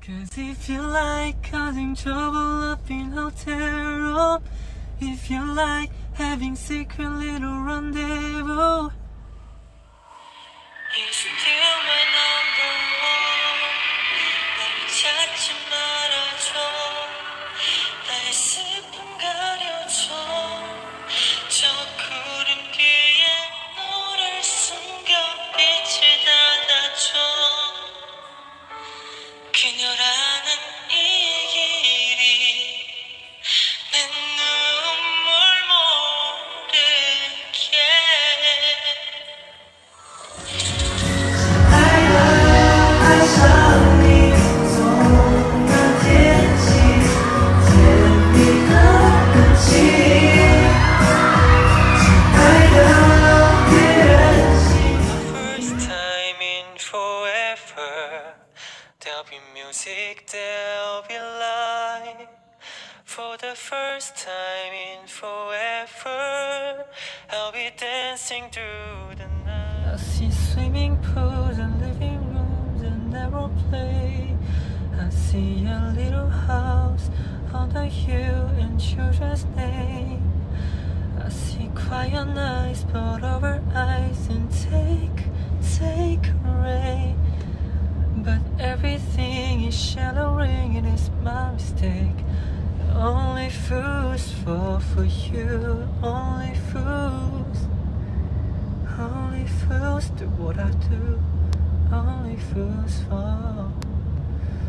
Cause if you like causing trouble up in hotel room, if you like having secret little rendezvous, you're still my number one. 날 찾지 말아줘. 나의 슬픔 가려줘. 저 구름 뒤에 너를 숨겨 빛을 닫아줘. 그녀라는 이 길이 내 눈물 모르게爱上你从那天起甜蜜的感情爱的别任性 First time in forever There'll be music, there'll be light. For the first time in forever, I'll be dancing through the night. I see swimming pools and living rooms and aeroplane. I see a little house on the hill and children's name. I see quiet nights, but over eyes and take rain. But everything is shallowing and it's my mistake. Only fools fall for you. Only fools do what I do. Only fools fall.